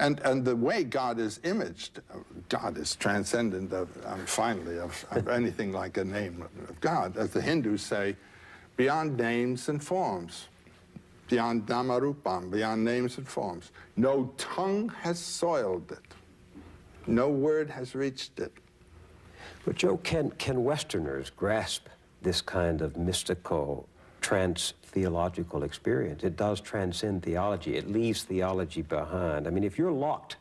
And the way God is imaged, God is transcendent of, finally, of anything like a name of God. As the Hindus say, beyond names and forms, beyond namarupam, beyond names and forms. No tongue has soiled it. No word has reached it. But Joe, can Westerners grasp this kind of mystical, trans-theological experience? It does transcend theology. It leaves theology behind. I mean, if you're locked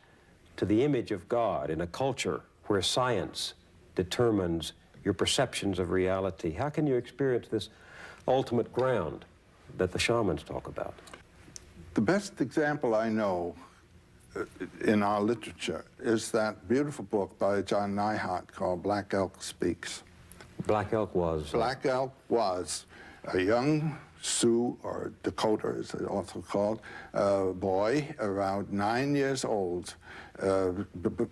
to the image of God in a culture where science determines your perceptions of reality, how can you experience this ultimate ground that the shamans talk about? The best example I know in our literature is that beautiful book by John Neihart called Black Elk Speaks. Black Elk was? Black Elk was a young Sioux, or Dakota as it's also called, boy around 9 years old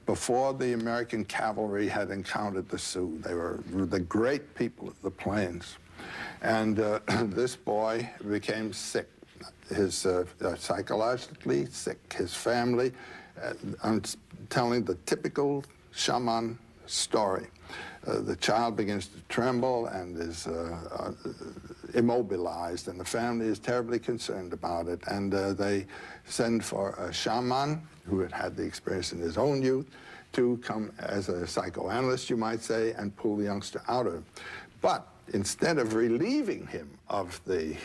before the American cavalry had encountered the Sioux. They were the great people of the plains. And this boy became sick. His psychologically sick, his family. I'm telling the typical shaman story. The child begins to tremble and is immobilized, and the family is terribly concerned about it. And they send for a shaman who had had the experience in his own youth to come as a psychoanalyst, you might say, and pull the youngster out of it. But instead of relieving him of the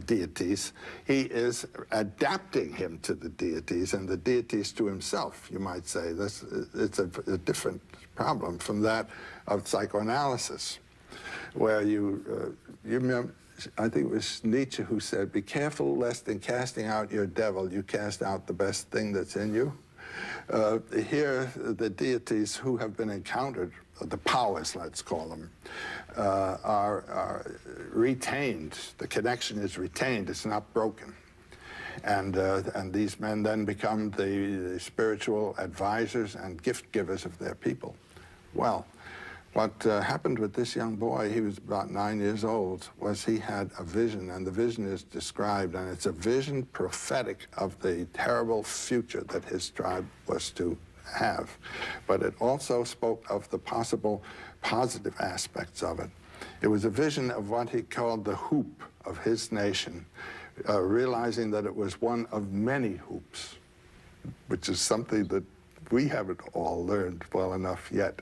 deities, he is adapting him to the deities and the deities to himself, you might say. It's a different problem from that of psychoanalysis, where you remember, I think it was Nietzsche who said, be careful lest in casting out your devil, you cast out the best thing that's in you. Here, the deities who have been encountered, the powers, let's call them, are retained. The connection is retained. It's not broken. And these men then become the spiritual advisors and gift givers of their people. Well, what happened with this young boy, he was about 9 years old, was he had a vision, and the vision is described, and it's a vision prophetic of the terrible future that his tribe was to have. But it also spoke of the possible positive aspects of it. It was a vision of what he called the hoop of his nation, realizing that it was one of many hoops, which is something that we haven't all learned well enough yet.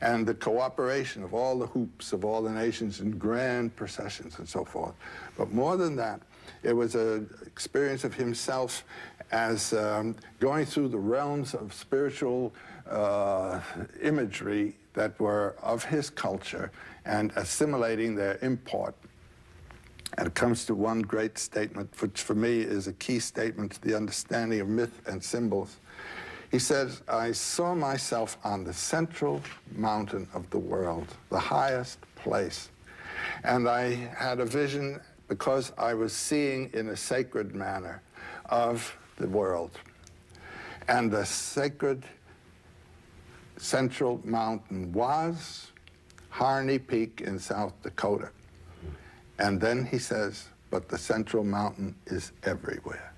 And the cooperation of all the hoops of all the nations in grand processions and so forth. But more than that, it was an experience of himself as going through the realms of spiritual imagery that were of his culture and assimilating their import. And it comes to one great statement, which for me is a key statement to the understanding of myth and symbols. He says, I saw myself on the central mountain of the world, the highest place. And I had a vision, because I was seeing in a sacred manner, of the world. And the sacred central mountain was Harney Peak in South Dakota. And then he says, but the central mountain is everywhere.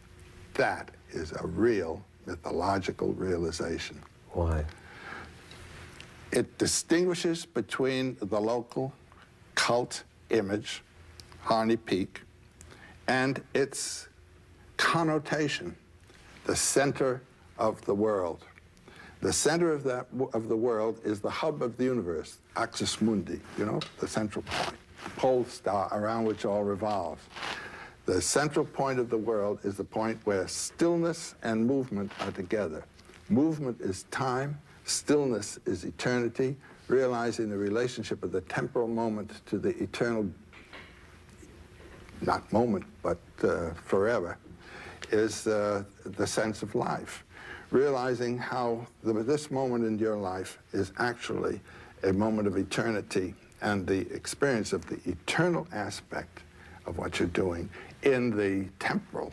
That is a real mythological realization. Why? It distinguishes between the local cult image, Harney Peak, and its connotation, the center of the world. The center of the world is the hub of the universe, axis mundi, you know, the central point, pole star around which all revolves. The central point of the world is the point where stillness and movement are together. Movement is time, stillness is eternity, realizing the relationship of the temporal moment to the eternal, not moment, but forever, is the sense of life. Realizing how this moment in your life is actually a moment of eternity, and the experience of the eternal aspect of what you're doing in the temporal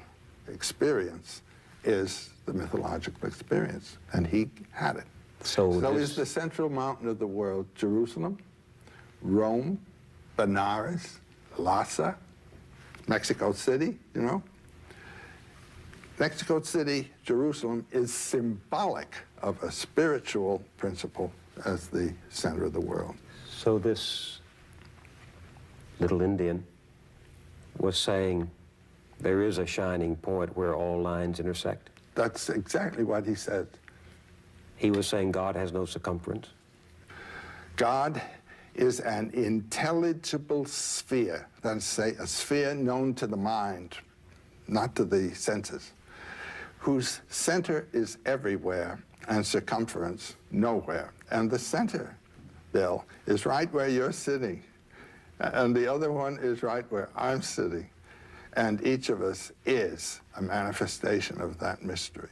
experience is the mythological experience, and he had it. So is the central mountain of the world Jerusalem, Rome, Benares, Lhasa, Mexico City, you know? Mexico City, Jerusalem, is symbolic of a spiritual principle as the center of the world. So this little Indian was saying there is a shining point where all lines intersect? That's exactly what he said. He was saying God has no circumference? God is an intelligible sphere, that's say a sphere known to the mind, not to the senses, whose center is everywhere and circumference nowhere. And the center, Bill, is right where you're sitting, and the other one is right where I'm sitting. And each of us is a manifestation of that mystery.